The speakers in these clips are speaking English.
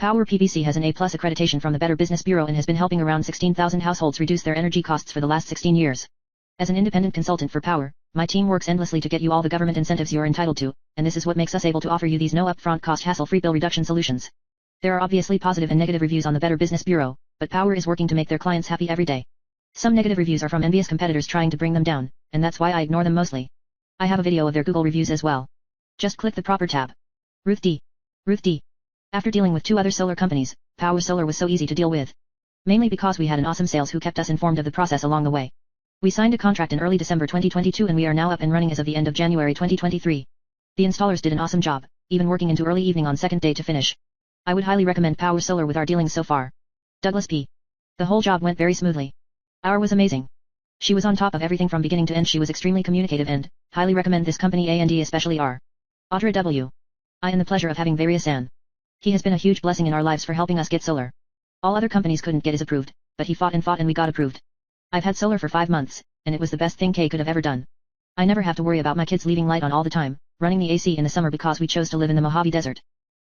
Powur PVC has an A+ accreditation from the Better Business Bureau and has been helping around 16,000 households reduce their energy costs for the last 16 years. As an independent consultant for Powur, my team works endlessly to get you all the government incentives you are entitled to, and this is what makes us able to offer you these no upfront cost hassle-free bill reduction solutions. There are obviously positive and negative reviews on the Better Business Bureau, but Powur is working to make their clients happy every day. Some negative reviews are from envious competitors trying to bring them down, and that's why I ignore them mostly. I have a video of their Google reviews as well. Just click the proper tab. Ruth D. Ruth D. After dealing with 2 other solar companies, Powur Solar was so easy to deal with. Mainly because we had an awesome sales who kept us informed of the process along the way. We signed a contract in early December 2022 and we are now up and running as of the end of January 2023. The installers did an awesome job, even working into early evening on second day to finish. I would highly recommend Powur Solar with our dealings so far. Douglas P. The whole job went very smoothly. Our was amazing. She was on top of everything from beginning to end. She was extremely communicative and, highly recommend this company A&D especially R. Audra W. I am the pleasure of having various San. He has been a huge blessing in our lives for helping us get solar. All other companies couldn't get his approved, but he fought and we got approved. I've had solar for 5 months, and it was the best thing Kay could have ever done. I never have to worry about my kids leaving light on all the time, running the AC in the summer because we chose to live in the Mojave Desert.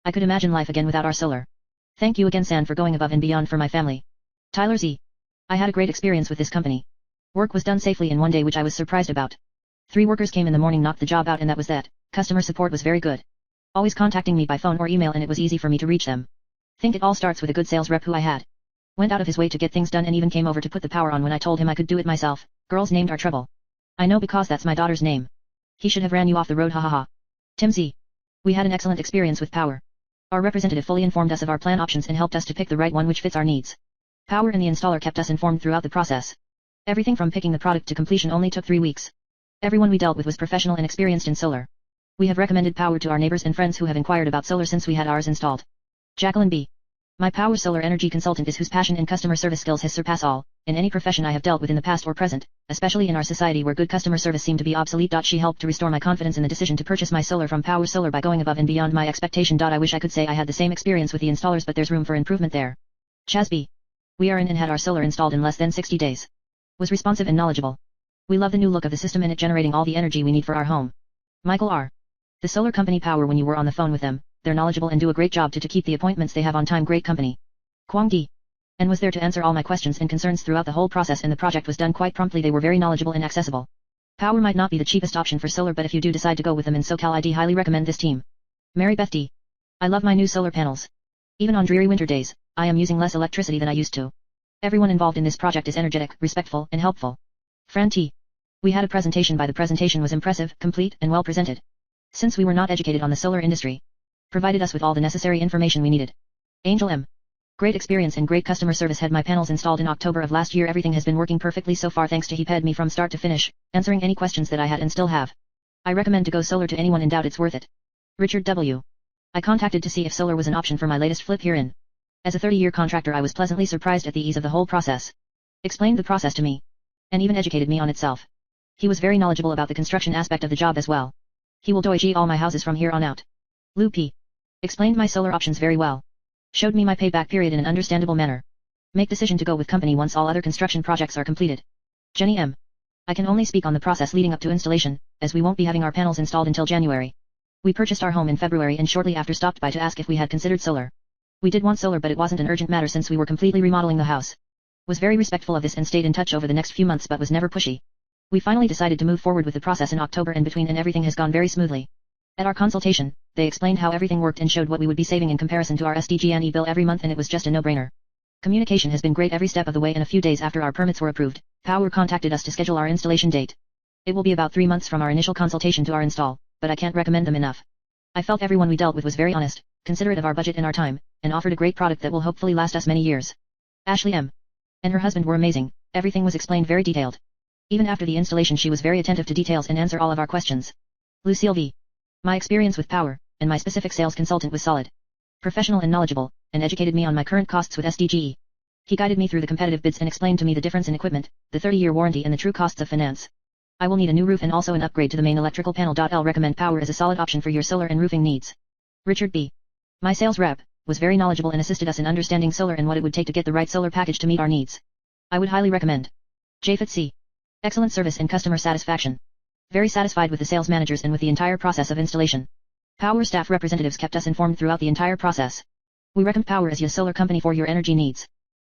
I could imagine life again without our solar. Thank you again San for going above and beyond for my family. Tyler Z. I had a great experience with this company. Work was done safely in one day which I was surprised about. 3 workers came in the morning, knocked the job out, and that was that. Customer support was very good. Always contacting me by phone or email, and it was easy for me to reach them. Think it all starts with a good sales rep who I had. Went out of his way to get things done and even came over to put the power on when I told him I could do it myself. Girls named our trouble. I know because that's my daughter's name. He should have ran you off the road, hahaha. Tim Z. We had an excellent experience with Powur. Our representative fully informed us of our plan options and helped us to pick the right one which fits our needs. Powur and the installer kept us informed throughout the process. Everything from picking the product to completion only took 3 weeks. Everyone we dealt with was professional and experienced in solar. We have recommended Powur to our neighbors and friends who have inquired about solar since we had ours installed. Jacqueline B. My Powur Solar energy consultant is whose passion and customer service skills has surpassed all, in any profession I have dealt with in the past or present, especially in our society where good customer service seemed to be obsolete. She helped to restore my confidence in the decision to purchase my solar from Powur Solar by going above and beyond my expectation. I wish I could say I had the same experience with the installers, but there's room for improvement there. Chaz B. We are in and had our solar installed in less than 60 days. Was responsive and knowledgeable. We love the new look of the system and it generating all the energy we need for our home. Michael R. The solar company Powur, when you were on the phone with them, they're knowledgeable and do a great job to keep the appointments they have on time. Great company. Kwang D. And was there to answer all my questions and concerns throughout the whole process, and the project was done quite promptly. They were very knowledgeable and accessible. Powur might not be the cheapest option for solar, but if you do decide to go with them in SoCal, I'd highly recommend this team. Mary Beth D. I love my new solar panels. Even on dreary winter days, I am using less electricity than I used to. Everyone involved in this project is energetic, respectful, and helpful. Fran T. We had a presentation. The presentation was impressive, complete, and well presented. Since we were not educated on the solar industry, provided us with all the necessary information we needed. Angel M. Great experience and great customer service. Had my panels installed in October of last year. Everything has been working perfectly so far thanks to he had me from start to finish, answering any questions that I had and still have. I recommend to go solar to anyone in doubt. It's worth it. Richard W. I contacted to see if solar was an option for my latest flip herein. As a 30-year contractor, I was pleasantly surprised at the ease of the whole process. Explained the process to me. And even educated me on itself. He was very knowledgeable about the construction aspect of the job as well. He will doiji all my houses from here on out. Lou P. Explained my solar options very well. Showed me my payback period in an understandable manner. Make decision to go with company once all other construction projects are completed. Jenny M. I can only speak on the process leading up to installation, as we won't be having our panels installed until January. We purchased our home in February and shortly after stopped by to ask if we had considered solar. We did want solar, but it wasn't an urgent matter since we were completely remodeling the house. Was very respectful of this and stayed in touch over the next few months, but was never pushy. We finally decided to move forward with the process in October and between, and everything has gone very smoothly. At our consultation, they explained how everything worked and showed what we would be saving in comparison to our SDG&E bill every month, and it was just a no-brainer. Communication has been great every step of the way, and a few days after our permits were approved, Powur contacted us to schedule our installation date. It will be about 3 months from our initial consultation to our install, but I can't recommend them enough. I felt everyone we dealt with was very honest, considerate of our budget and our time, and offered a great product that will hopefully last us many years. Ashley M. And her husband were amazing. Everything was explained very detailed. Even after the installation, she was very attentive to details and answer all of our questions. Lucille V. My experience with Powur, and my specific sales consultant was solid. Professional and knowledgeable, and educated me on my current costs with SDGE. He guided me through the competitive bids and explained to me the difference in equipment, the 30-year warranty and the true costs of finance. I will need a new roof and also an upgrade to the main electrical panel. I'll recommend Powur as a solid option for your solar and roofing needs. Richard B. My sales rep was very knowledgeable and assisted us in understanding solar and what it would take to get the right solar package to meet our needs. I would highly recommend. Jafet C. Excellent service and customer satisfaction. Very satisfied with the sales managers and with the entire process of installation. Powur staff representatives kept us informed throughout the entire process. We recommend Powur as your solar company for your energy needs.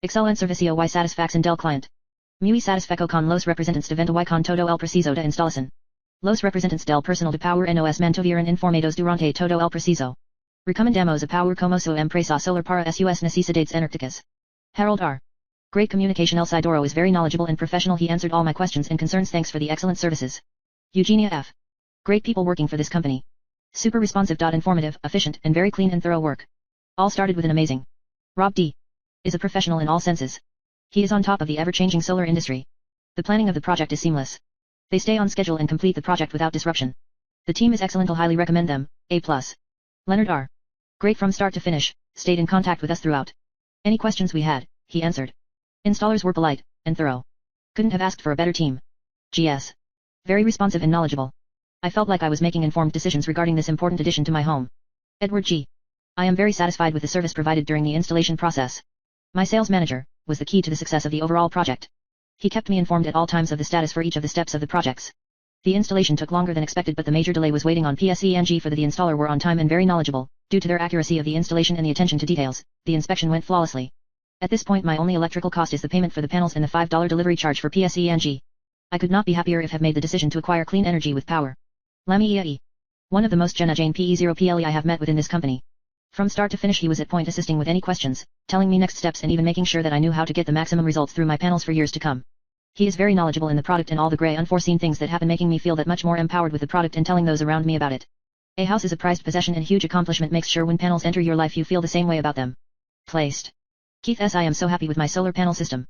Excelente servicio y satisfacción del cliente. Muy satisfecho con los representantes de venta y con todo el proceso de instalación. Los representantes del personal de Powur nos mantuvieron informados durante todo el proceso. Recomendamos a Powur como su empresa solar para sus necesidades energéticas. Harold R. Great communication. El Sidoro is very knowledgeable and professional. He answered all my questions and concerns. Thanks for the excellent services. Eugenia F. Great people working for this company. Super responsive. Informative, efficient, and very clean and thorough work. All started with an amazing. Rob D. Is a professional in all senses. He is on top of the ever-changing solar industry. The planning of the project is seamless. They stay on schedule and complete the project without disruption. The team is excellent. I'll highly recommend them. A+. Leonard R. Great from start to finish, stayed in contact with us throughout. Any questions we had, he answered. Installers were polite and thorough. Couldn't have asked for a better team. GS. Very responsive and knowledgeable. I felt like I was making informed decisions regarding this important addition to my home. Edward G. I am very satisfied with the service provided during the installation process. My sales manager was the key to the success of the overall project. He kept me informed at all times of the status for each of the steps of the projects. The installation took longer than expected, but the major delay was waiting on PSENG for the installer were on time and very knowledgeable. Due to their accuracy of the installation and the attention to details, the inspection went flawlessly. At this point my only electrical cost is the payment for the panels and the $5 delivery charge for PSENG. I could not be happier if have made the decision to acquire clean energy with Powur. Lamy E. One of the most Jane PE0PLE I have met within this company. From start to finish he was at point assisting with any questions, telling me next steps and even making sure that I knew how to get the maximum results through my panels for years to come. He is very knowledgeable in the product and all the grey unforeseen things that happen, making me feel that much more empowered with the product and telling those around me about it. A house is a prized possession and huge accomplishment makes sure when panels enter your life you feel the same way about them. Placed. Keith S. I am so happy with my solar panel system.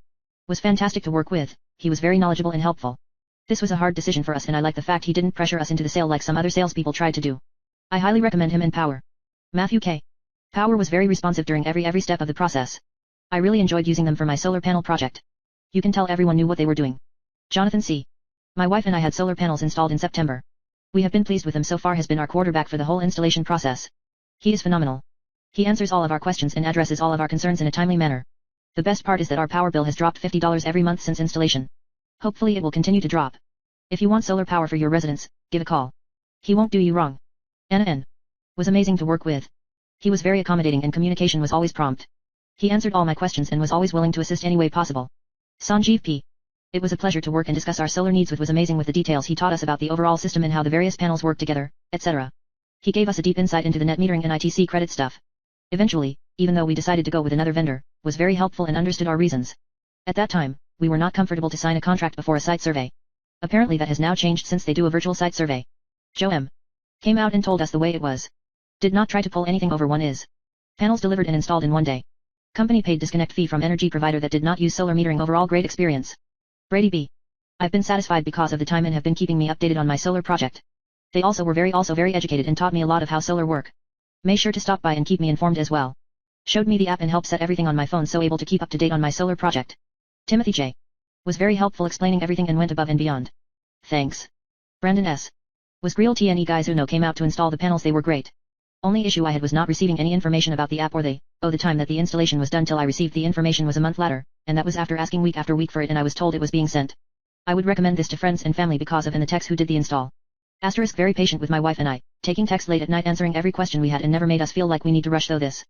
Was fantastic to work with, he was very knowledgeable and helpful. This was a hard decision for us and I like the fact he didn't pressure us into the sale like some other salespeople tried to do. I highly recommend him and Powur. Matthew K. Powur was very responsive during every step of the process. I really enjoyed using them for my solar panel project. You can tell everyone knew what they were doing. Jonathan C. My wife and I had solar panels installed in September. We have been pleased with them so far, has been our quarterback for the whole installation process. He is phenomenal. He answers all of our questions and addresses all of our concerns in a timely manner. The best part is that our power bill has dropped $50 every month since installation. Hopefully it will continue to drop. If you want solar power for your residence, give a call. He won't do you wrong. Anna N. Was amazing to work with. He was very accommodating and communication was always prompt. He answered all my questions and was always willing to assist any way possible. Sanjeev P. It was a pleasure to work and discuss our solar needs with. Was amazing with the details he taught us about the overall system and how the various panels work together, etc. He gave us a deep insight into the net metering and ITC credit stuff. Eventually, even though we decided to go with another vendor, was very helpful and understood our reasons. At that time, we were not comfortable to sign a contract before a site survey. Apparently that has now changed since they do a virtual site survey. Joe M. Came out and told us the way it was. Did not try to pull anything over. One is. Panels delivered and installed in one day. Company paid disconnect fee from energy provider that did not use solar metering. Overall great experience. Brady B. I've been satisfied because of the time and have been keeping me updated on my solar project. They also were very educated and taught me a lot of how solar work. Made sure to stop by and keep me informed as well. Showed me the app and helped set everything on my phone, so able to keep up to date on my solar project. Timothy J. Was very helpful explaining everything and went above and beyond. Thanks. Brandon S. Was real TNE guys Uno came out to install the panels. They were great. Only issue I had was not receiving any information about the app or the time that the installation was done till I received the information was a month later, and that was after asking week after week for it and I was told it was being sent. I would recommend this to friends and family because of and the techs who did the install. Asterisk very patient with my wife and I, taking texts late at night answering every question we had and never made us feel like we need to rush though this.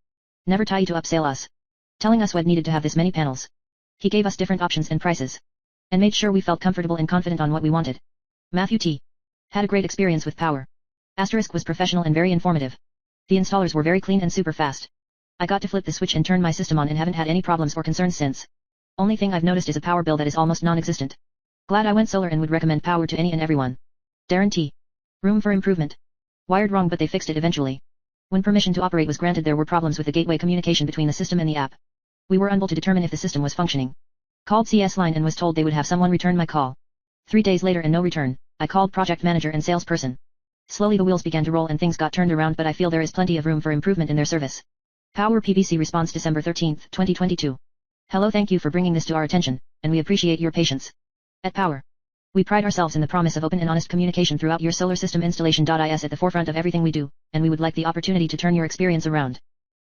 Never tie to upsell us. Telling us what needed to have this many panels. He gave us different options and prices. And made sure we felt comfortable and confident on what we wanted. Matthew T. Had a great experience with Powur. Asterisk was professional and very informative. The installers were very clean and super fast. I got to flip the switch and turn my system on and haven't had any problems or concerns since. Only thing I've noticed is a power bill that is almost non-existent. Glad I went solar and would recommend Powur to any and everyone. Darren T. Room for improvement. Wired wrong but they fixed it eventually. When permission to operate was granted there were problems with the gateway communication between the system and the app. We were unable to determine if the system was functioning. Called CS line and was told they would have someone return my call. 3 days later and no return, I called project manager and salesperson. Slowly the wheels began to roll and things got turned around, but I feel there is plenty of room for improvement in their service. Powur PVC response December 13, 2022. Hello, thank you for bringing this to our attention, and we appreciate your patience. At Powur, we pride ourselves in the promise of open and honest communication throughout your solar system installation. Is at the forefront of everything we do, and we would like the opportunity to turn your experience around.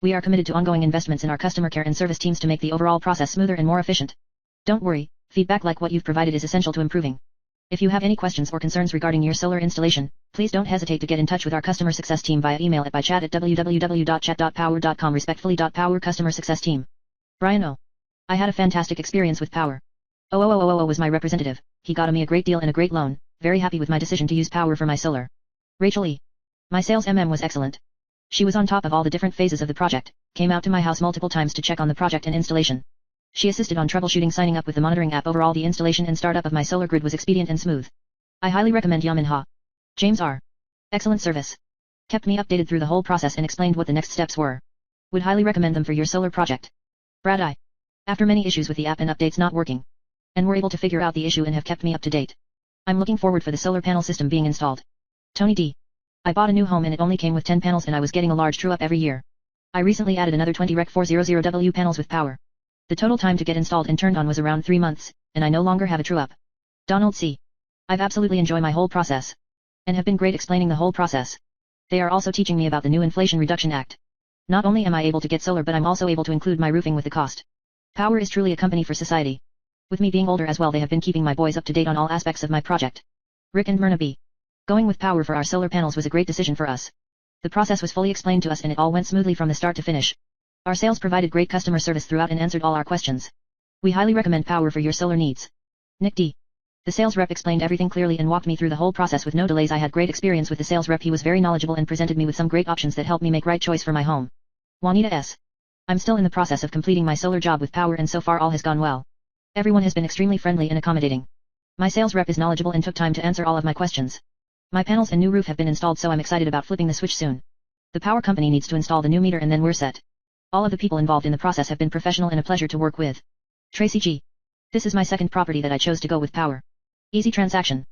We are committed to ongoing investments in our customer care and service teams to make the overall process smoother and more efficient. Don't worry, feedback like what you've provided is essential to improving If you have any questions or concerns regarding your solar installation, please don't hesitate to get in touch with our customer success team via email at bychat@www.chat.powur.com. Respectfully, Powur Customer Success Team. Brian O. I had a fantastic experience with Powur. Was my representative. He got me a great deal and a great loan. Very happy with my decision to use Powur for my solar. Rachel E. My sales was excellent. She was on top of all the different phases of the project, came out to my house multiple times to check on the project and installation. She assisted on troubleshooting, signing up with the monitoring app. Overall, the installation and startup of my solar grid was expedient and smooth. I highly recommend Yamin Ha. James R. Excellent service. Kept me updated through the whole process and explained what the next steps were. Would highly recommend them for your solar project. Brad I. After many issues with the app and updates not working, and were able to figure out the issue and have kept me up to date. I'm looking forward for the solar panel system being installed. Tony D. I bought a new home and it only came with 10 panels and I was getting a large true up every year. I recently added another 20 Rec 400W panels with Powur. The total time to get installed and turned on was around 3 months, and I no longer have a true up. Donald C. I've absolutely enjoyed my whole process. And have been great explaining the whole process. They are also teaching me about the new Inflation Reduction Act. Not only am I able to get solar, but I'm also able to include my roofing with the cost. Powur is truly a company for society. With me being older as well, they have been keeping my boys up to date on all aspects of my project. Rick and Myrna B. Going with Powur for our solar panels was a great decision for us. The process was fully explained to us and it all went smoothly from the start to finish. Our sales provided great customer service throughout and answered all our questions. We highly recommend Powur for your solar needs. Nick D. The sales rep explained everything clearly and walked me through the whole process with no delays. I had great experience with the sales rep. He was very knowledgeable and presented me with some great options that helped me make right choice for my home. Juanita S. I'm still in the process of completing my solar job with Powur and so far all has gone well. Everyone has been extremely friendly and accommodating. My sales rep is knowledgeable and took time to answer all of my questions. My panels and new roof have been installed, so I'm excited about flipping the switch soon. The Powur company needs to install the new meter and then we're set. All of the people involved in the process have been professional and a pleasure to work with. Tracy G. This is my second property that I chose to go with Powur. Easy transaction.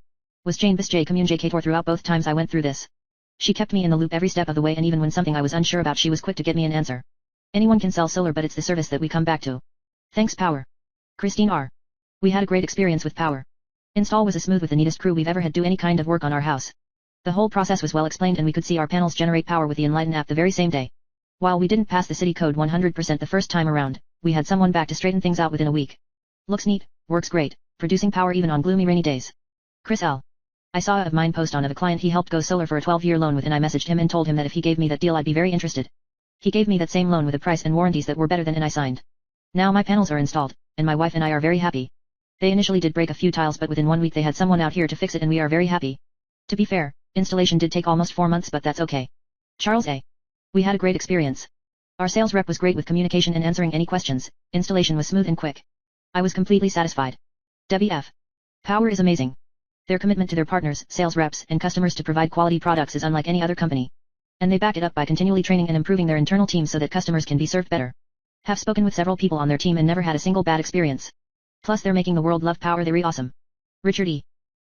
Was Jane Bis J Commune J Kator throughout both times I went through this. She kept me in the loop every step of the way, and even when something I was unsure about, she was quick to get me an answer. Anyone can sell solar, but it's the service that we come back to. Thanks Powur. Christine R. We had a great experience with Powur. Install was as smooth with the neatest crew we've ever had do any kind of work on our house. The whole process was well explained and we could see our panels generate power with the Enlighten app the very same day. While we didn't pass the city code 100% the first time around, we had someone back to straighten things out within a week. Looks neat, works great, producing power even on gloomy rainy days. Chris L. I saw a of mine post on of a client he helped go solar for a 12-year loan with, and I messaged him and told him that if he gave me that deal I'd be very interested. He gave me that same loan with a price and warranties that were better than, and I signed. Now my panels are installed, and my wife and I are very happy. They initially did break a few tiles, but within 1 week they had someone out here to fix it and we are very happy. To be fair, installation did take almost 4 months, but that's okay. Charles A. We had a great experience. Our sales rep was great with communication and answering any questions. Installation was smooth and quick. I was completely satisfied. Debbie F. Powur is amazing. Their commitment to their partners, sales reps, and customers to provide quality products is unlike any other company. And they back it up by continually training and improving their internal team so that customers can be served better. Have spoken with several people on their team and never had a single bad experience. Plus they're making the world love Powur. They're awesome. Richard E.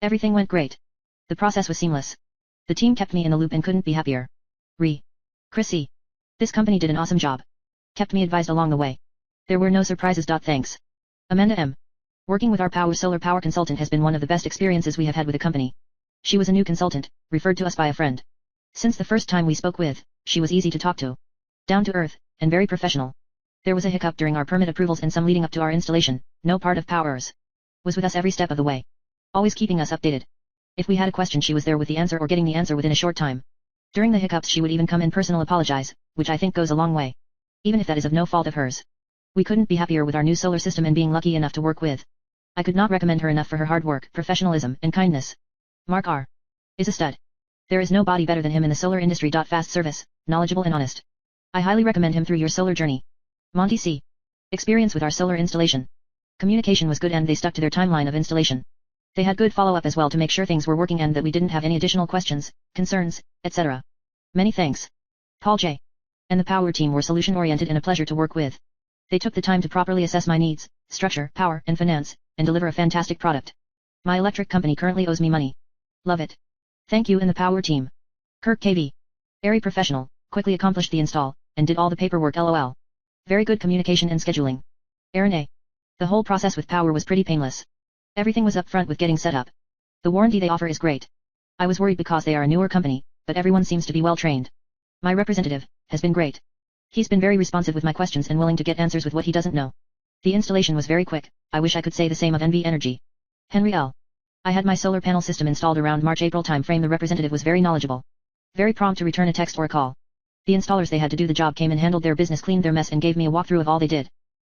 Everything went great. The process was seamless. The team kept me in the loop and couldn't be happier. Chris C. This company did an awesome job. Kept me advised along the way. There were no surprises. Thanks. Amanda M. Working with our Powur Solar Power consultant has been one of the best experiences we have had with the company. She was a new consultant, referred to us by a friend. Since the first time we spoke with, she was easy to talk to. Down to earth, and very professional. There was a hiccup during our permit approvals and some leading up to our installation. No part of Powur's was with us every step of the way. Always keeping us updated. If we had a question, she was there with the answer or getting the answer within a short time. During the hiccups she would even come in personal apologize, which I think goes a long way. Even if that is of no fault of hers. We couldn't be happier with our new solar system and being lucky enough to work with. I could not recommend her enough for her hard work, professionalism, and kindness. Mark R. is a stud. There is nobody better than him in the solar industry. Fast service, knowledgeable and honest. I highly recommend him through your solar journey. Monty C. Experience with our solar installation. Communication was good and they stuck to their timeline of installation. They had good follow-up as well to make sure things were working and that we didn't have any additional questions, concerns, etc. Many thanks. Paul J. And the Powur team were solution-oriented and a pleasure to work with. They took the time to properly assess my needs, structure, power, and finance, and deliver a fantastic product. My electric company currently owes me money. Love it. Thank you and the Powur team. Kirk KV. Very professional, quickly accomplished the install, and did all the paperwork. LOL. Very good communication and scheduling. Aaron A. The whole process with Powur was pretty painless. Everything was up front with getting set up. The warranty they offer is great. I was worried because they are a newer company, but everyone seems to be well trained. My representative has been great. He's been very responsive with my questions and willing to get answers with what he doesn't know. The installation was very quick. I wish I could say the same of NV Energy. Henry L. I had my solar panel system installed around March-April time frame. The representative was very knowledgeable. Very prompt to return a text or a call. The installers they had to do the job came and handled their business, cleaned their mess and gave me a walkthrough of all they did.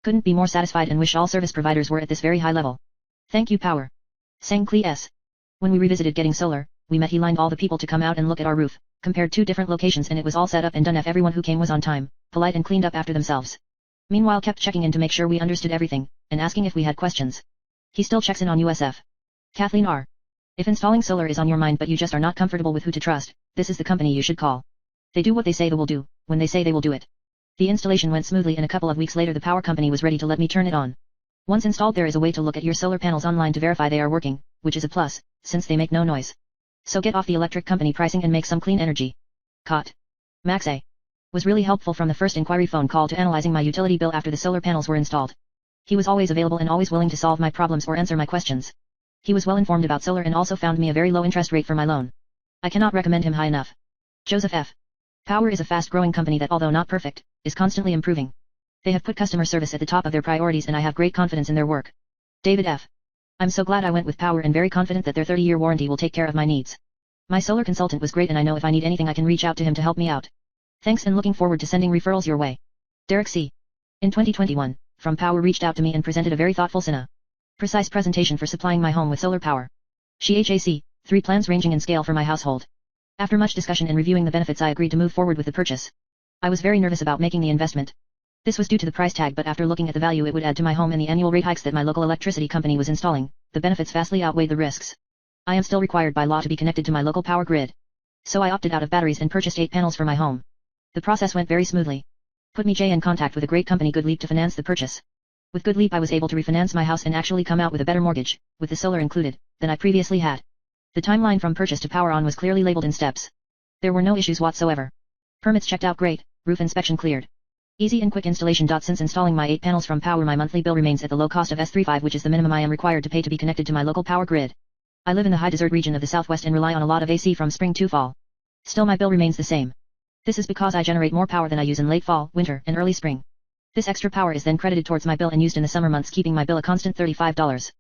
Couldn't be more satisfied and wish all service providers were at this very high level. Thank you Powur. Sang Klee S. When we revisited getting solar, we met he lined all the people to come out and look at our roof, compared 2 different locations and it was all set up and done. Everyone who came was on time, polite and cleaned up after themselves. Meanwhile kept checking in to make sure we understood everything, and asking if we had questions. He still checks in on USF. Kathleen R. If installing solar is on your mind but you just are not comfortable with who to trust, this is the company you should call. They do what they say they will do, when they say they will do it. The installation went smoothly and a couple of weeks later the power company was ready to let me turn it on. Once installed there is a way to look at your solar panels online to verify they are working, which is a plus, since they make no noise. So get off the electric company pricing and make some clean energy. Caught. Max A. Was really helpful from the first inquiry phone call to analyzing my utility bill after the solar panels were installed. He was always available and always willing to solve my problems or answer my questions. He was well informed about solar and also found me a very low interest rate for my loan. I cannot recommend him high enough. Joseph F. Powur is a fast-growing company that, although not perfect, is constantly improving. They have put customer service at the top of their priorities and I have great confidence in their work. David F. I'm so glad I went with Powur and very confident that their 30-year warranty will take care of my needs. My solar consultant was great and I know if I need anything I can reach out to him to help me out. Thanks and looking forward to sending referrals your way. Derek C. In 2021, from Powur reached out to me and presented a very thoughtful precise presentation for supplying my home with solar power. She HAC, 3 plans ranging in scale for my household. After much discussion and reviewing the benefits I agreed to move forward with the purchase. I was very nervous about making the investment. This was due to the price tag but after looking at the value it would add to my home and the annual rate hikes that my local electricity company was installing, the benefits vastly outweighed the risks. I am still required by law to be connected to my local power grid. So I opted out of batteries and purchased 8 panels for my home. The process went very smoothly. Put me in contact with a great company Good Leap to finance the purchase. With Good Leap I was able to refinance my house and actually come out with a better mortgage, with the solar included, than I previously had. The timeline from purchase to power on was clearly labeled in steps. There were no issues whatsoever. Permits checked out great, roof inspection cleared. Easy and quick installation. Since installing my 8 panels from Powur my monthly bill remains at the low cost of S35 which is the minimum I am required to pay to be connected to my local power grid. I live in the high desert region of the southwest and rely on a lot of AC from spring to fall. Still my bill remains the same. This is because I generate more power than I use in late fall, winter, and early spring. This extra power is then credited towards my bill and used in the summer months keeping my bill a constant $35.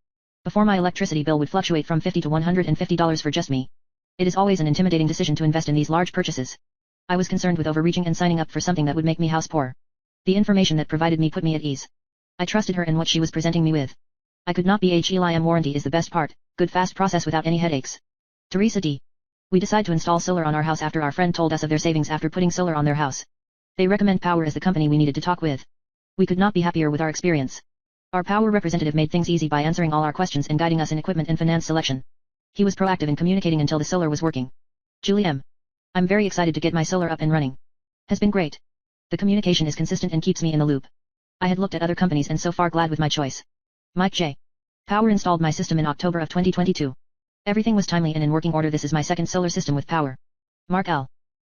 Before my electricity bill would fluctuate from $50 to $150 for just me. It is always an intimidating decision to invest in these large purchases. I was concerned with overreaching and signing up for something that would make me house poor. The information that provided me put me at ease. I trusted her and what she was presenting me with. I could not be HELIM warranty is the best part, good fast process without any headaches. Teresa D. We decide to install solar on our house after our friend told us of their savings after putting solar on their house. They recommend Powur as the company we needed to talk with. We could not be happier with our experience. Our Powur representative made things easy by answering all our questions and guiding us in equipment and finance selection. He was proactive in communicating until the solar was working. Julie M. I'm very excited to get my solar up and running. Has been great. The communication is consistent and keeps me in the loop. I had looked at other companies and so far glad with my choice. Mike J. Powur installed my system in October of 2022. Everything was timely and in working order. This is my second solar system with Powur. Mark L.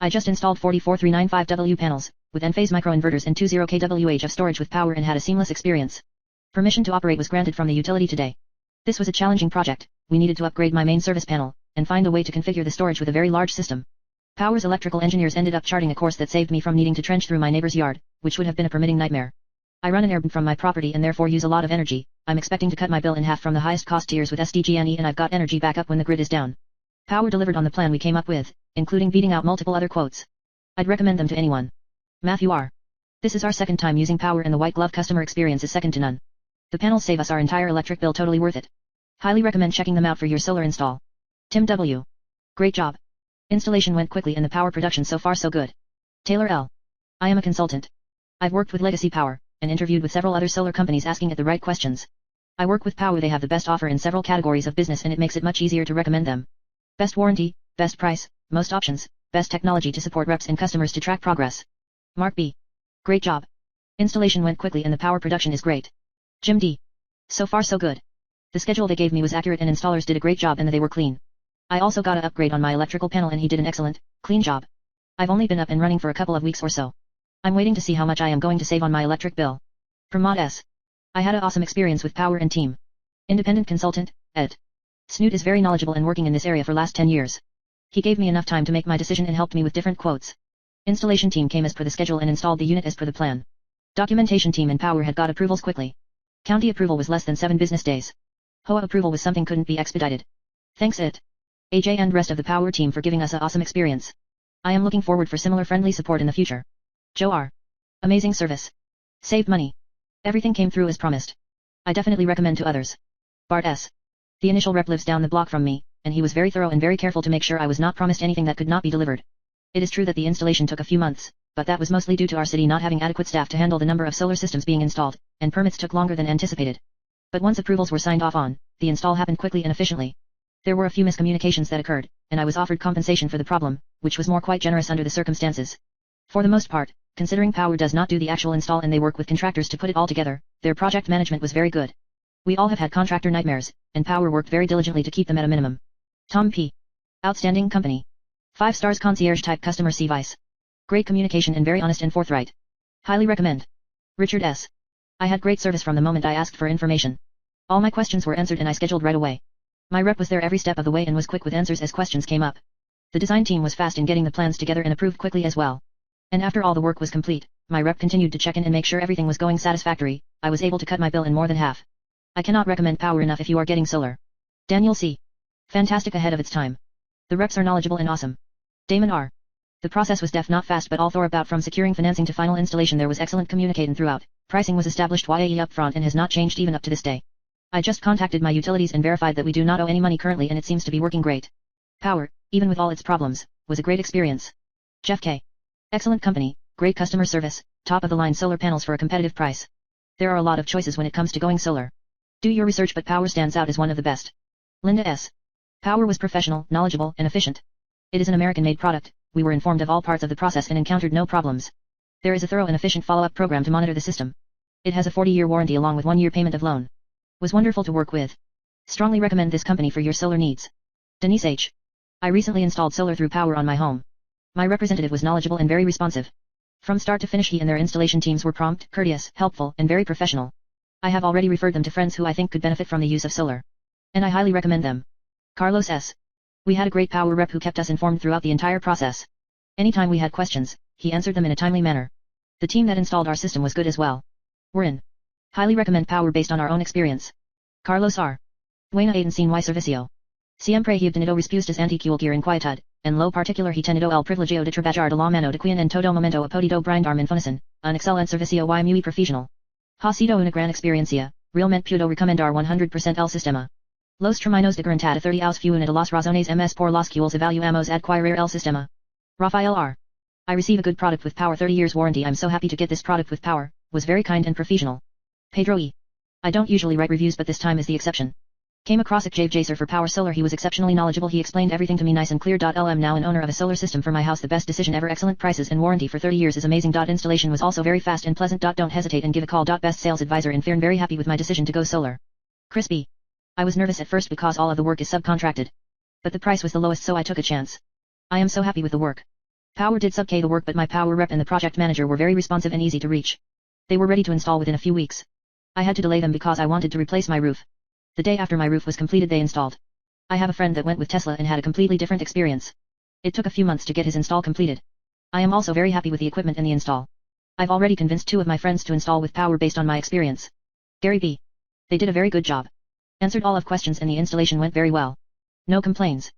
I just installed 44395W panels, with N-phase microinverters and 20 kWh of storage with Powur and had a seamless experience. Permission to operate was granted from the utility today. This was a challenging project. We needed to upgrade my main service panel, and find a way to configure the storage with a very large system. Powur's electrical engineers ended up charting a course that saved me from needing to trench through my neighbor's yard, which would have been a permitting nightmare. I run an air from my property and therefore use a lot of energy. I'm expecting to cut my bill in half from the highest cost tiers with SDG&E and I've got energy backup when the grid is down. Powur delivered on the plan we came up with, including beating out multiple other quotes. I'd recommend them to anyone. Matthew R. This is our second time using Powur and the white glove customer experience is second to none. The panels save us our entire electric bill, totally worth it. Highly recommend checking them out for your solar install. Tim W. Great job. Installation went quickly and the power production so far so good. Taylor L. I am a consultant. I've worked with Legacy Power, and interviewed with several other solar companies asking at the right questions. I work with Powur. They have the best offer in several categories of business and it makes it much easier to recommend them. Best warranty, best price, most options, best technology to support reps and customers to track progress. Mark B. Great job. Installation went quickly and the power production is great. Jim D. So far so good. The schedule they gave me was accurate and installers did a great job and they were clean. I also got a upgrade on my electrical panel and he did an excellent, clean job. I've only been up and running for a couple of weeks or so. I'm waiting to see how much I am going to save on my electric bill. Pramod S. I had an awesome experience with Powur and team. Independent consultant, Ed. Snoot is very knowledgeable and working in this area for last 10 years. He gave me enough time to make my decision and helped me with different quotes. Installation team came as per the schedule and installed the unit as per the plan. Documentation team and Powur had got approvals quickly. County approval was less than 7 business days. HOA approval was something couldn't be expedited. Thanks it. AJ and rest of the Powur team for giving us a awesome experience. I am looking forward for similar friendly support in the future. Joe R. Amazing service. Saved money. Everything came through as promised. I definitely recommend to others. Bart S. The initial rep lives down the block from me, and he was very thorough and very careful to make sure I was not promised anything that could not be delivered. It is true that the installation took a few months, but that was mostly due to our city not having adequate staff to handle the number of solar systems being installed, and permits took longer than anticipated. But once approvals were signed off on, the install happened quickly and efficiently. There were a few miscommunications that occurred, and I was offered compensation for the problem, which was more quite generous under the circumstances. For the most part, considering Powur does not do the actual install and they work with contractors to put it all together, their project management was very good. We all have had contractor nightmares, and Powur worked very diligently to keep them at a minimum. Tom P. Outstanding company. 5 stars concierge type customer service. Great communication and very honest and forthright. Highly recommend. Richard S. I had great service from the moment I asked for information. All my questions were answered and I scheduled right away. My rep was there every step of the way and was quick with answers as questions came up. The design team was fast in getting the plans together and approved quickly as well. And after all the work was complete, my rep continued to check in and make sure everything was going satisfactory. I was able to cut my bill in more than half. I cannot recommend Powur enough if you are getting solar. Daniel C. Fantastic, ahead of its time. The reps are knowledgeable and awesome. Damon R. The process was not fast but all thorough, about from securing financing to final installation there was excellent communication throughout. Pricing was established YAE up front and has not changed even up to this day. I just contacted my utilities and verified that we do not owe any money currently and it seems to be working great. Powur, even with all its problems, was a great experience. Jeff K. Excellent company, great customer service, top of the line solar panels for a competitive price. There are a lot of choices when it comes to going solar. Do your research, but Powur stands out as one of the best. Linda S. Powur was professional, knowledgeable, and efficient. It is an American-made product. We were informed of all parts of the process and encountered no problems. There is a thorough and efficient follow-up program to monitor the system. It has a 40-year warranty along with 1-year payment of loan. Was wonderful to work with. Strongly recommend this company for your solar needs. Denise H. I recently installed solar through Powur on my home. My representative was knowledgeable and very responsive. From start to finish, he and their installation teams were prompt, courteous, helpful, and very professional. I have already referred them to friends who I think could benefit from the use of solar. And I highly recommend them. Carlos S. We had a great Powur rep who kept us informed throughout the entire process. Anytime we had questions, he answered them in a timely manner. The team that installed our system was good as well. We're in. Highly recommend Powur based on our own experience. Carlos R. Buena atención y servicio. Siempre he obtenido respuestas anticualquier inquietud, en lo particular he tenido el privilegio de trabajar de la mano de quien en todo momento ha podido brindarme información, un excelente servicio y muy profesional. Ha sido una gran experiencia, realmente puedo recomendar 100% el sistema. Los términos de garantía 30 años fueron de las razones ms por las cuales evaluamos adquirir el sistema. Rafael R. I receive a good product with Powur, 30 years warranty. I'm so happy to get this product with Powur, was very kind and professional. Pedro E. I don't usually write reviews, but this time is the exception. Came across a Jaser for Powur Solar. He was exceptionally knowledgeable. He explained everything to me nice and clear. I'm now an owner of a solar system for my house. The best decision ever. Excellent prices and warranty for 30 years is amazing. Installation was also very fast and pleasant. Don't hesitate and give a call. Best sales advisor in Fairn. Very happy with my decision to go solar. Chris B. I was nervous at first because all of the work is subcontracted. But the price was the lowest, so I took a chance. I am so happy with the work. Powur did sub-K the work, but my Powur rep and the project manager were very responsive and easy to reach. They were ready to install within a few weeks. I had to delay them because I wanted to replace my roof. The day after my roof was completed they installed. I have a friend that went with Tesla and had a completely different experience. It took a few months to get his install completed. I am also very happy with the equipment and the install. I've already convinced 2 of my friends to install with Powur based on my experience. Gary B. They did a very good job. Answered all of questions and the installation went very well. No complaints.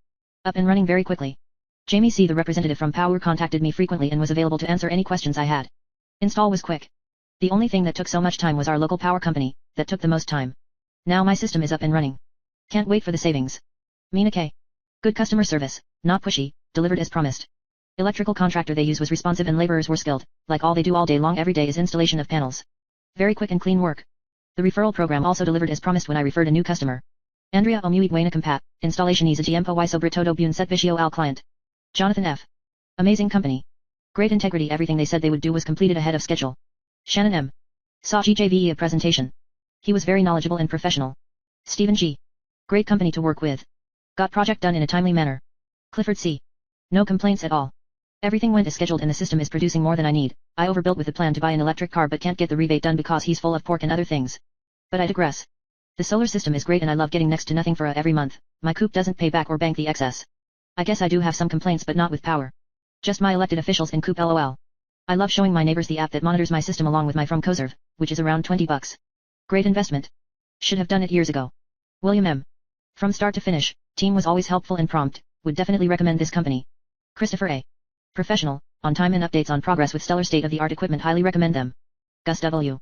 Up and running very quickly. Jamie C. The representative from Powur contacted me frequently and was available to answer any questions I had. Install was quick. The only thing that took so much time was our local power company, that took the most time. Now my system is up and running. Can't wait for the savings. Mina K. Good customer service, not pushy, delivered as promised. Electrical contractor they use was responsive and laborers were skilled, like all they do all day long every day is installation of panels. Very quick and clean work. The referral program also delivered as promised when I referred a new customer. Andrea o muy buena compat, installation easy tiempo y sobre todo buen servicio al client. Jonathan F. Amazing company. Great integrity, everything they said they would do was completed ahead of schedule. Shannon M. Saw GJVE a presentation. He was very knowledgeable and professional. Stephen G. Great company to work with. Got project done in a timely manner. Clifford C. No complaints at all. Everything went as scheduled and the system is producing more than I need. I overbuilt with the plan to buy an electric car but can't get the rebate done because he's full of pork and other things. But I digress. The solar system is great and I love getting next to nothing for every month. My coop doesn't pay back or bank the excess. I guess I do have some complaints but not with Powur. Just my elected officials and coop lol. I love showing my neighbors the app that monitors my system along with my from Coserve, which is around $20. Great investment. Should have done it years ago. William M. From start to finish, Team was always helpful and prompt, would definitely recommend this company. Christopher A. Professional, on time and updates on progress with stellar state-of-the-art equipment, highly recommend them. Gus W.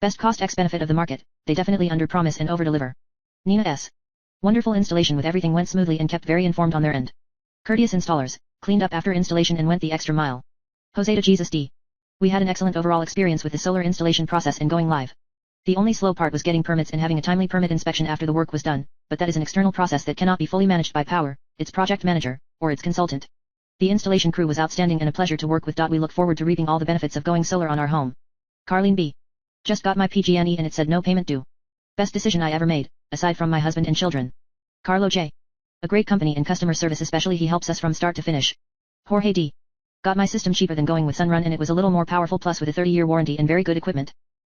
Best cost x benefit of the market, they definitely under-promise and over-deliver. Nina S. Wonderful installation with everything went smoothly and kept very informed on their end. Courteous installers, cleaned up after installation and went the extra mile. Jose to Jesus D. We had an excellent overall experience with the solar installation process and going live. The only slow part was getting permits and having a timely permit inspection after the work was done, but that is an external process that cannot be fully managed by Powur, its project manager, or its consultant. The installation crew was outstanding and a pleasure to work with. We look forward to reaping all the benefits of going solar on our home. Carlene B. Just got my PG&E and it said no payment due. Best decision I ever made, aside from my husband and children. Carlo J. A great company and customer service, especially he helps us from start to finish. Jorge D. Got my system cheaper than going with Sunrun and it was a little more powerful, plus with a 30-year warranty and very good equipment.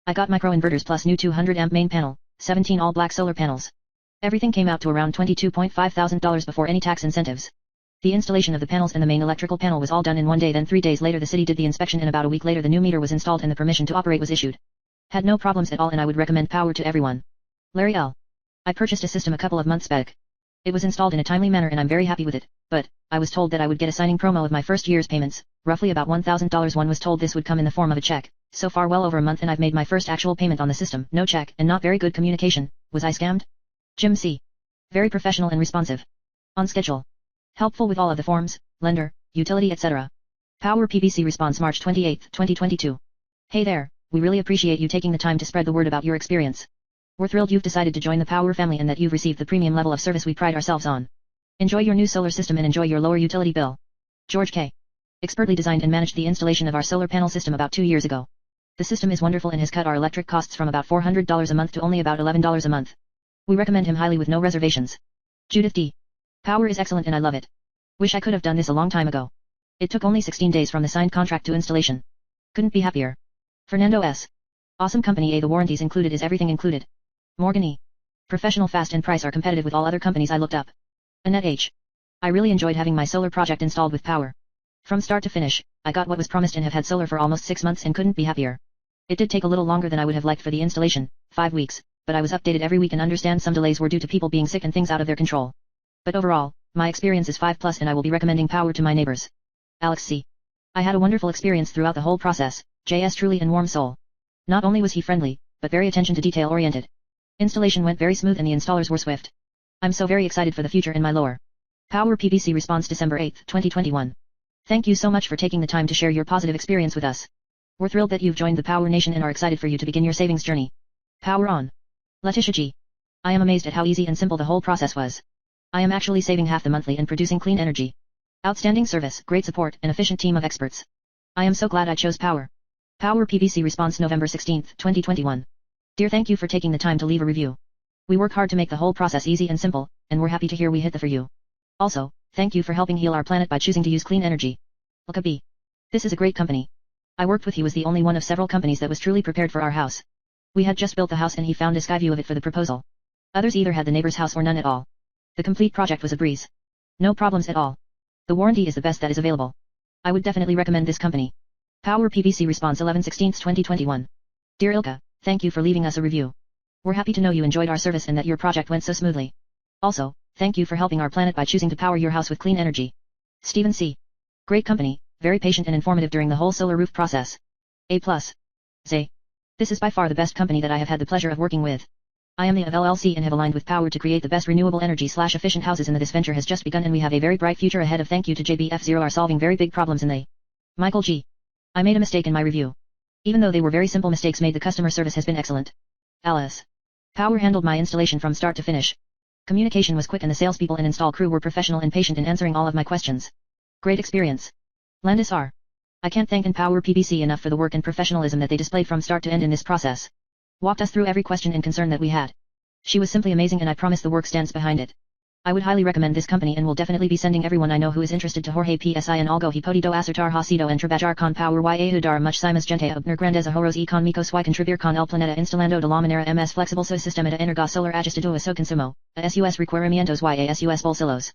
I got micro inverters plus new 200 amp main panel, 17 all black solar panels. Everything came out to around $22.5 thousand before any tax incentives. The installation of the panels and the main electrical panel was all done in one day, then 3 days later the city did the inspection and about a week later the new meter was installed and the permission to operate was issued. Had no problems at all and I would recommend Powur to everyone. Larry L. I purchased a system a couple of months back. It was installed in a timely manner and I'm very happy with it, but I was told that I would get a signing promo of my first year's payments, roughly about $1,000. One was told this would come in the form of a check. So far well over a month and I've made my first actual payment on the system, no check, and not very good communication. Was I scammed? Jim C. Very professional and responsive. On schedule. Helpful with all of the forms, lender, utility, etc. Powur PBC response March 28, 2022. Hey there, we really appreciate you taking the time to spread the word about your experience. We're thrilled you've decided to join the Powur family and that you've received the premium level of service we pride ourselves on. Enjoy your new solar system and enjoy your lower utility bill. George K. Expertly designed and managed the installation of our solar panel system about 2 years ago. The system is wonderful and has cut our electric costs from about $400 a month to only about $11 a month. We recommend him highly with no reservations. Judith D. Powur is excellent and I love it. Wish I could have done this a long time ago. It took only 16 days from the signed contract to installation. Couldn't be happier. Fernando S. Awesome company. The warranties included is everything included. Morgan E. Professional, fast and price are competitive with all other companies I looked up. Annette H. I really enjoyed having my solar project installed with Powur. From start to finish, I got what was promised and have had solar for almost 6 months and couldn't be happier. It did take a little longer than I would have liked for the installation, 5 weeks, but I was updated every week and understand some delays were due to people being sick and things out of their control. But overall, my experience is 5+ and I will be recommending Powur to my neighbors. Alex C. I had a wonderful experience throughout the whole process, JS truly and warm soul. Not only was he friendly, but very attention to detail oriented. Installation went very smooth and the installers were swift. I'm so very excited for the future in my lower. Powur PBC response December 8, 2021. Thank you so much for taking the time to share your positive experience with us. We're thrilled that you've joined the Powur Nation and are excited for you to begin your savings journey. Powur on. Letitia G. I am amazed at how easy and simple the whole process was. I am actually saving half the monthly and producing clean energy. Outstanding service, great support, and efficient team of experts. I am so glad I chose Powur. Powur PBC response November 16, 2021. Dear, thank you for taking the time to leave a review. We work hard to make the whole process easy and simple, and we're happy to hear we hit the for you. Also, thank you for helping heal our planet by choosing to use clean energy. Ilka B. This is a great company. I worked with. He was the only one of several companies that was truly prepared for our house. We had just built the house and he found a sky view of it for the proposal. Others either had the neighbor's house or none at all. The complete project was a breeze. No problems at all. The warranty is the best that is available. I would definitely recommend this company. Powur PBC response 11/16/2021. Dear Ilka, thank you for leaving us a review. We're happy to know you enjoyed our service and that your project went so smoothly. Also, thank you for helping our planet by choosing to power your house with clean energy. Stephen C. Great company, very patient and informative during the whole solar roof process. A+. Zay. This is by far the best company that I have had the pleasure of working with. I am the of LLC and have aligned with Powur to create the best renewable energy/efficient houses, and this venture has just begun and we have a very bright future ahead of. Thank you to JBF0 are solving very big problems in they. Michael G. I made a mistake in my review. Even though they were very simple mistakes made, the customer service has been excellent. Alice. Powur handled my installation from start to finish. Communication was quick and the salespeople and install crew were professional and patient in answering all of my questions. Great experience. Landis R. I can't thank Powur PBC enough for the work and professionalism that they displayed from start to end in this process. Walked us through every question and concern that we had. She was simply amazing and I promise the work stands behind it. I would highly recommend this company and will definitely be sending everyone I know who is interested to Jorge PSI and Algo Hipodido Acertar Hasido and Trabajar con Powur y Ahudar much Simas Gente Abner Grandes Ahoros e con Micos y Contribir con el Planeta Instalando de la Manera MS Flexible So Sistema de Energa Solar Ajustado a So Consumo, a SUS Requerimientos y SUS Bolsillos.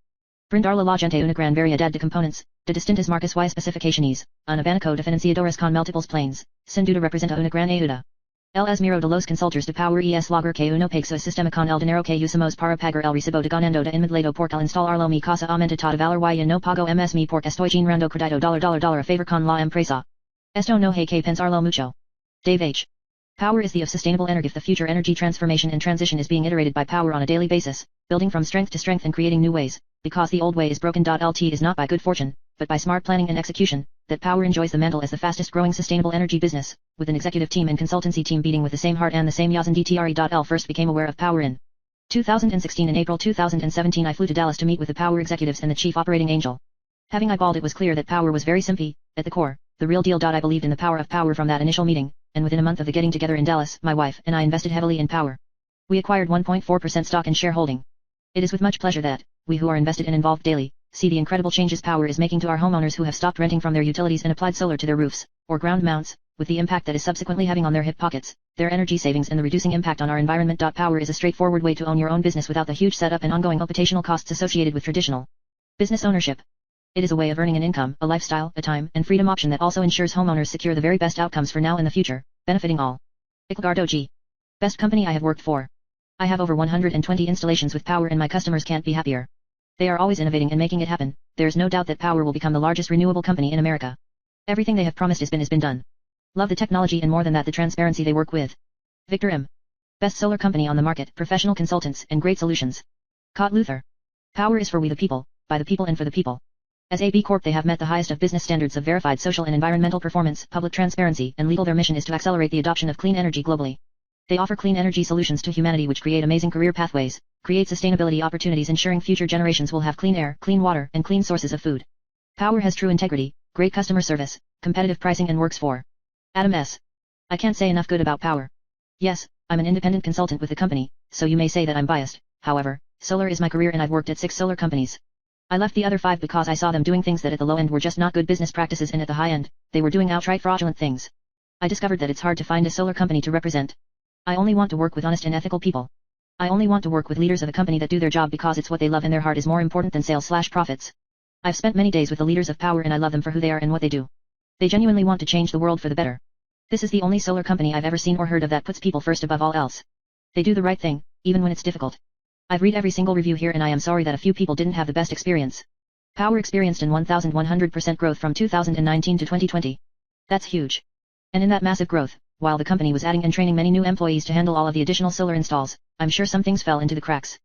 Brindar la gente una gran variedad de components, de distintas marcas y specificaciones, un abanico de financiadores con múltiples planes, sin duda representa una gran ayuda. Les miro de los consultores de power es lograr que uno pague su sistema con el dinero que usamos para pagar el recibo de ganando de inmediato porque al instalarlo mi casa aumenta de valor y no pago mi porque estoy generando crédito $, a favor con la empresa. Esto no hay que pensarlo mucho. Dave H. Power is the of sustainable energy. The future energy transformation and transition is being iterated by Power on a daily basis, building from strength to strength and creating new ways, because the old way is broken. Lt is not by good fortune, but by smart planning and execution, that Power enjoys the mantle as the fastest growing sustainable energy business, with an executive team and consultancy team beating with the same heart and the same yazen DTRE. First became aware of Power in 2016. In April 2017 I flew to Dallas to meet with the Power executives and the chief operating angel. Having eyeballed it was clear that Power was very simpy, at the core, the real deal. I believed in the power of Power from that initial meeting, and within a month of the getting together in Dallas, my wife and I invested heavily in Power. We acquired 1.4% stock in shareholding. It is with much pleasure that, we who are invested and involved daily, see the incredible changes Power is making to our homeowners who have stopped renting from their utilities and applied solar to their roofs, or ground mounts, with the impact that is subsequently having on their hip pockets, their energy savings and the reducing impact on our environment. Power is a straightforward way to own your own business without the huge setup and ongoing computational costs associated with traditional business ownership. It is a way of earning an income, a lifestyle, a time, and freedom option that also ensures homeowners secure the very best outcomes for now and the future, benefiting all. Iclegardo G. Best company I have worked for. I have over 120 installations with Power and my customers can't be happier. They are always innovating and making it happen. There's no doubt that Power will become the largest renewable company in America. Everything they have promised has been done. Love the technology and more than that the transparency they work with. Victor M. Best solar company on the market, professional consultants and great solutions. Cott Luther. Power is for we the people, by the people and for the people. As a B Corp they have met the highest of business standards of verified social and environmental performance, public transparency, and legal. Their mission is to accelerate the adoption of clean energy globally. They offer clean energy solutions to humanity which create amazing career pathways, create sustainability opportunities ensuring future generations will have clean air, clean water, and clean sources of food. Power has true integrity, great customer service, competitive pricing and works for Adam S. I can't say enough good about Power. Yes, I'm an independent consultant with the company, so you may say that I'm biased. However, solar is my career and I've worked at 6 solar companies. I left the other 5 because I saw them doing things that at the low end were just not good business practices and at the high end, they were doing outright fraudulent things. I discovered that it's hard to find a solar company to represent. I only want to work with honest and ethical people. I only want to work with leaders of a company that do their job because it's what they love and their heart is more important than sales/profits. I've spent many days with the leaders of Power and I love them for who they are and what they do. They genuinely want to change the world for the better. This is the only solar company I've ever seen or heard of that puts people first above all else. They do the right thing, even when it's difficult. I've read every single review here and I am sorry that a few people didn't have the best experience. Power experienced an 1,100% growth from 2019 to 2020. That's huge. And in that massive growth, while the company was adding and training many new employees to handle all of the additional solar installs, I'm sure some things fell into the cracks.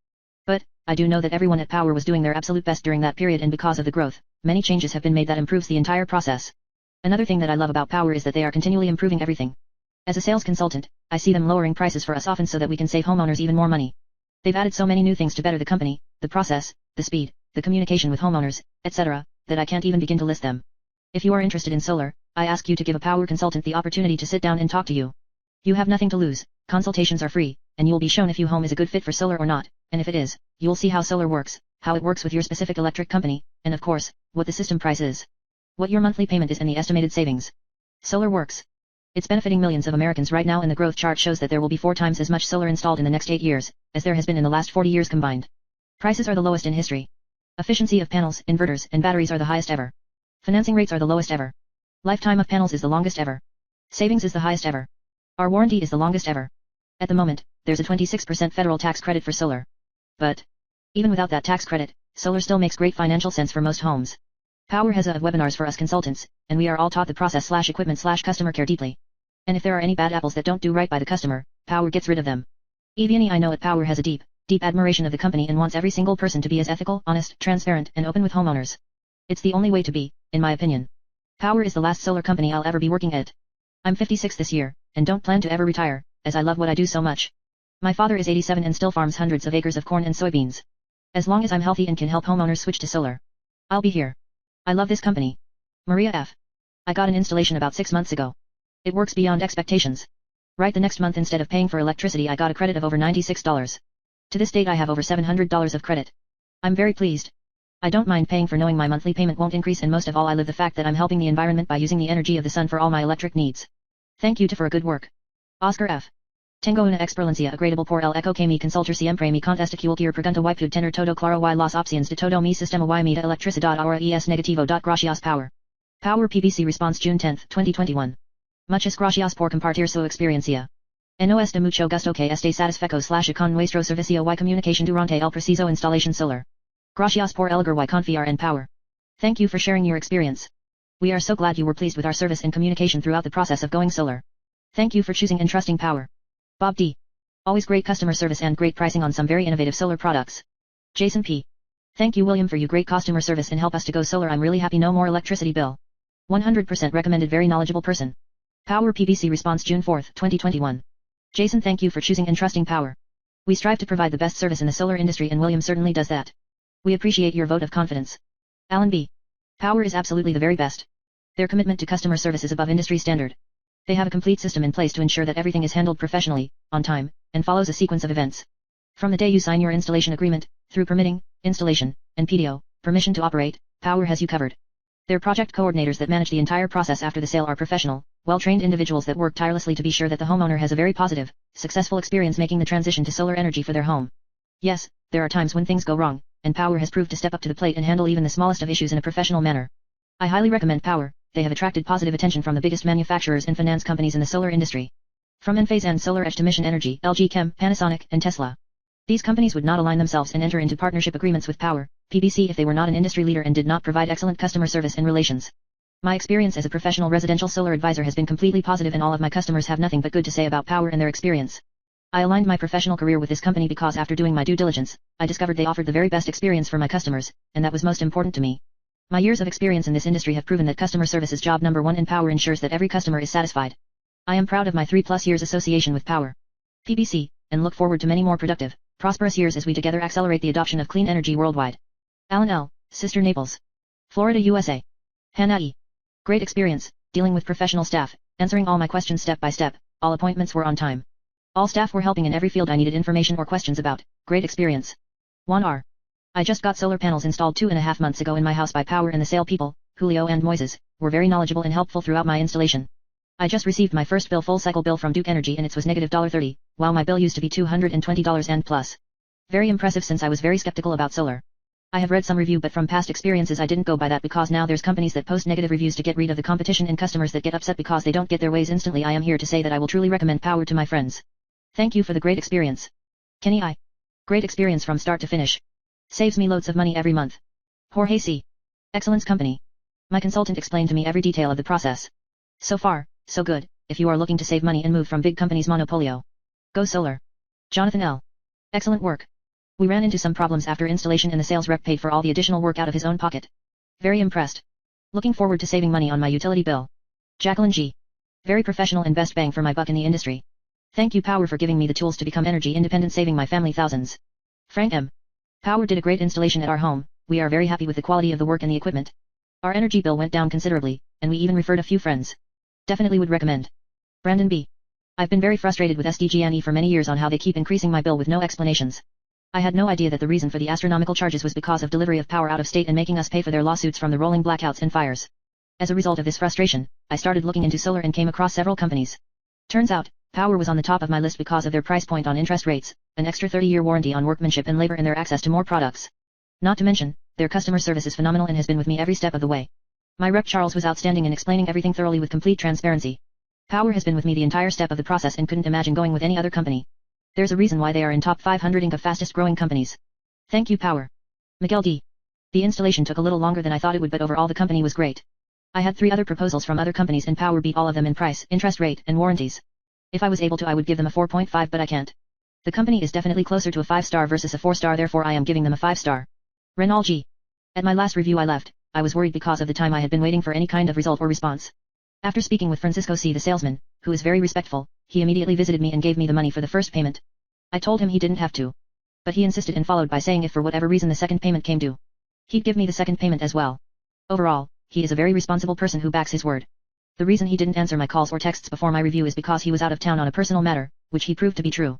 But, I do know that everyone at Power was doing their absolute best during that period and because of the growth, many changes have been made that improves the entire process. Another thing that I love about Power is that they are continually improving everything. As a sales consultant, I see them lowering prices for us often so that we can save homeowners even more money. They've added so many new things to better the company, the process, the speed, the communication with homeowners, etc., that I can't even begin to list them. If you are interested in solar, I ask you to give a Power consultant the opportunity to sit down and talk to you. You have nothing to lose, consultations are free, and you will be shown if your home is a good fit for solar or not, and if it is, you will see how solar works, how it works with your specific electric company, and of course, what the system price is. What your monthly payment is and the estimated savings. Solar works. It's benefiting millions of Americans right now and the growth chart shows that there will be 4 times as much solar installed in the next 8 years, as there has been in the last 40 years combined. Prices are the lowest in history. Efficiency of panels, inverters, and batteries are the highest ever. Financing rates are the lowest ever. Lifetime of panels is the longest ever. Savings is the highest ever. Our warranty is the longest ever. At the moment, there's a 26% federal tax credit for solar. But, even without that tax credit, solar still makes great financial sense for most homes. Power has a webinars for us consultants, and we are all taught the process/equipment/customer care deeply. And if there are any bad apples that don't do right by the customer, Power gets rid of them. Even I know at Power has a deep admiration of the company and wants every single person to be as ethical, honest, transparent, and open with homeowners. It's the only way to be, in my opinion. Power is the last solar company I'll ever be working at. I'm 56 this year, and don't plan to ever retire, as I love what I do so much. My father is 87 and still farms hundreds of acres of corn and soybeans. As long as I'm healthy and can help homeowners switch to solar, I'll be here. I love this company. Maria F. I got an installation about 6 months ago. It works beyond expectations. Right the next month instead of paying for electricity I got a credit of over $96. To this date I have over $700 of credit. I'm very pleased. I don't mind paying for knowing my monthly payment won't increase and most of all I live the fact that I'm helping the environment by using the energy of the sun for all my electric needs. Thank you for a good work. Oscar F. Tengo una experiencia agradable por el eco que mi consultor siempre me contesta cualquier pregunta y pude tener todo claro y las opciones de todo mi sistema y mi electricidad ahora es negativo. Gracias Power. Power PBC response June 10, 2021. Muchas gracias por compartir su experiencia. Nos de mucho gusto que esté satisfecho / con nuestro servicio y comunicación durante el preciso instalación solar. Gracias por elegir y confiar en Powur. Thank you for sharing your experience. We are so glad you were pleased with our service and communication throughout the process of going solar. Thank you for choosing and trusting Powur. Bob D. Always great customer service and great pricing on some very innovative solar products. Jason P. Thank you William for your great customer service and help us to go solar. I'm really happy, no more electricity bill. 100% recommended, very knowledgeable person. Powur PBC response June 4, 2021. Jason, thank you for choosing and trusting Powur. We strive to provide the best service in the solar industry and William certainly does that. We appreciate your vote of confidence. Alan B. Powur is absolutely the very best. Their commitment to customer service is above industry standard. They have a complete system in place to ensure that everything is handled professionally, on time, and follows a sequence of events. From the day you sign your installation agreement, through permitting, installation, and PDO, permission to operate, Powur has you covered. Their project coordinators that manage the entire process after the sale are professional, well-trained individuals that work tirelessly to be sure that the homeowner has a very positive, successful experience making the transition to solar energy for their home. Yes, there are times when things go wrong, and Powur has proved to step up to the plate and handle even the smallest of issues in a professional manner. I highly recommend Powur. They have attracted positive attention from the biggest manufacturers and finance companies in the solar industry. From Enphase and Solar Edge to Mission Energy, LG Chem, Panasonic, and Tesla. These companies would not align themselves and enter into partnership agreements with Powur, PBC if they were not an industry leader and did not provide excellent customer service and relations. My experience as a professional residential solar advisor has been completely positive and all of my customers have nothing but good to say about Powur and their experience. I aligned my professional career with this company because after doing my due diligence, I discovered they offered the very best experience for my customers, and that was most important to me. My years of experience in this industry have proven that customer service is job number one and Powur ensures that every customer is satisfied. I am proud of my 3+ years association with Powur, PBC, and look forward to many more productive, prosperous years as we together accelerate the adoption of clean energy worldwide. Alan L., Sister Naples, Florida, USA. Hannah E. Great experience, dealing with professional staff, answering all my questions step by step, all appointments were on time. All staff were helping in every field I needed information or questions about, great experience. 1R. I just got solar panels installed 2.5 months ago in my house by Powur and the sale people, Julio and Moises, were very knowledgeable and helpful throughout my installation. I just received my first full cycle bill from Duke Energy and it was negative $30, while my bill used to be $220 and plus. Very impressive since I was very skeptical about solar. I have read some review but from past experiences I didn't go by that because now there's companies that post negative reviews to get rid of the competition and customers that get upset because they don't get their ways instantly. I am here to say that I will truly recommend Powur to my friends. Thank you for the great experience. Kenny I. Great experience from start to finish. Saves me loads of money every month. Jorge C. Excellence company. My consultant explained to me every detail of the process. So far, so good, if you are looking to save money and move from big companies monopolio. Go solar. Jonathan L. Excellent work. We ran into some problems after installation and the sales rep paid for all the additional work out of his own pocket. Very impressed. Looking forward to saving money on my utility bill. Jacqueline G. Very professional and best bang for my buck in the industry. Thank you Powur for giving me the tools to become energy independent, saving my family thousands. Frank M. Powur did a great installation at our home, we are very happy with the quality of the work and the equipment. Our energy bill went down considerably, and we even referred a few friends. Definitely would recommend. Brandon B. I've been very frustrated with SDG&E for many years on how they keep increasing my bill with no explanations. I had no idea that the reason for the astronomical charges was because of delivery of power out of state and making us pay for their lawsuits from the rolling blackouts and fires. As a result of this frustration, I started looking into solar and came across several companies. Turns out, Powur was on the top of my list because of their price point on interest rates, an extra 30-year warranty on workmanship and labor and their access to more products. Not to mention, their customer service is phenomenal and has been with me every step of the way. My rep Charles was outstanding in explaining everything thoroughly with complete transparency. Powur has been with me the entire step of the process and couldn't imagine going with any other company. There's a reason why they are in top 500 Inc. of fastest growing companies. Thank you Powur. Miguel D. The installation took a little longer than I thought it would but overall the company was great. I had 3 other proposals from other companies and Powur beat all of them in price, interest rate, and warranties. If I was able to I would give them a 4.5 but I can't. The company is definitely closer to a 5-star versus a 4-star, therefore I am giving them a 5-star. Renal G. At my last review I left, I was worried because of the time I had been waiting for any kind of result or response. After speaking with Francisco C. the salesman, who is very respectful, he immediately visited me and gave me the money for the first payment. I told him he didn't have to. But he insisted and followed by saying if for whatever reason the second payment came due, he'd give me the second payment as well. Overall, he is a very responsible person who backs his word. The reason he didn't answer my calls or texts before my review is because he was out of town on a personal matter, which he proved to be true.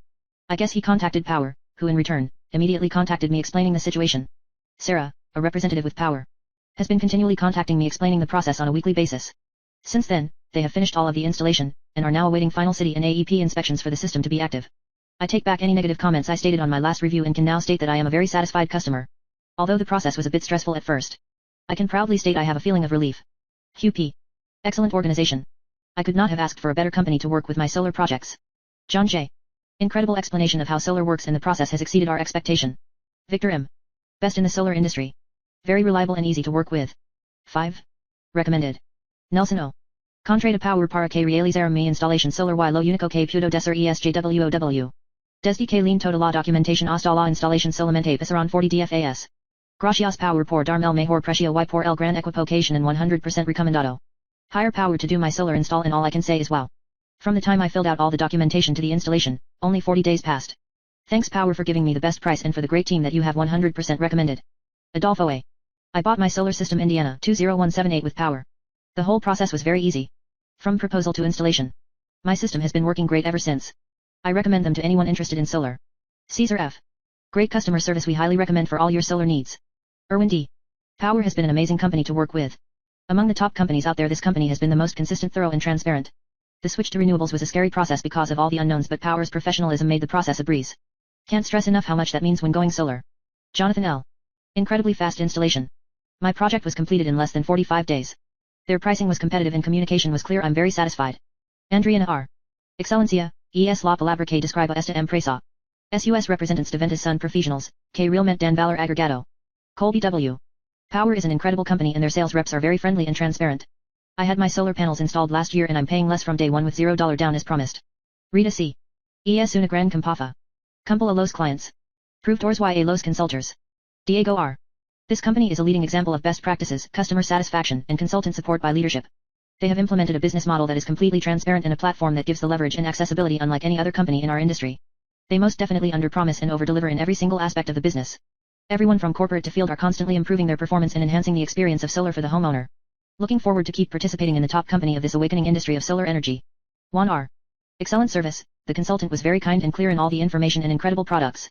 I guess he contacted Powur, who in return, immediately contacted me explaining the situation. Sarah, a representative with Powur, has been continually contacting me explaining the process on a weekly basis. Since then, they have finished all of the installation, and are now awaiting final city and AEP inspections for the system to be active. I take back any negative comments I stated on my last review and can now state that I am a very satisfied customer. Although the process was a bit stressful at first, I can proudly state I have a feeling of relief. QP. Excellent organization. I could not have asked for a better company to work with my solar projects. John J. Incredible explanation of how solar works and the process has exceeded our expectation. Victor M. Best in the solar industry. Very reliable and easy to work with. 5. Recommended. Nelson O. Contrae de powur para que realizaram mi installation solar y lo único que pudo descer esjwow. Desde que lean toda la documentación hasta la instalación solamente pasaron 40 dfas. Gracias powur por darme el mejor precio y por el gran equivocation and 100% recomendado. Hire powur to do my solar install and all I can say is wow. From the time I filled out all the documentation to the installation, only 40 days passed. Thanks powur for giving me the best price and for the great team that you have 100% recommended. Adolfo A. I bought my solar system Indiana 20178 with powur. The whole process was very easy. From proposal to installation. My system has been working great ever since. I recommend them to anyone interested in solar. Caesar F. Great customer service, we highly recommend for all your solar needs. Erwin D. Powur has been an amazing company to work with. Among the top companies out there, this company has been the most consistent, thorough and transparent. The switch to renewables was a scary process because of all the unknowns, but Powur's professionalism made the process a breeze. Can't stress enough how much that means when going solar. Jonathan L. Incredibly fast installation. My project was completed in less than 45 days. Their pricing was competitive and communication was clear. I'm very satisfied. Andriana R. Excelencia, es la palabra que describe esta empresa. Sus representantes de ventas son profesionales, que realmente dan valor agregado. Colby W. Powur is an incredible company and their sales reps are very friendly and transparent. I had my solar panels installed last year and I'm paying less from day one with $0 down as promised. Rita C. Es una gran compafa. Cumple a los clients. Proveedores y a los consultors. Diego R. This company is a leading example of best practices, customer satisfaction, and consultant support by leadership. They have implemented a business model that is completely transparent and a platform that gives the leverage and accessibility unlike any other company in our industry. They most definitely underpromise and overdeliver in every single aspect of the business. Everyone from corporate to field are constantly improving their performance and enhancing the experience of solar for the homeowner. Looking forward to keep participating in the top company of this awakening industry of solar energy. Juan R. Excellent service, the consultant was very kind and clear in all the information and incredible products.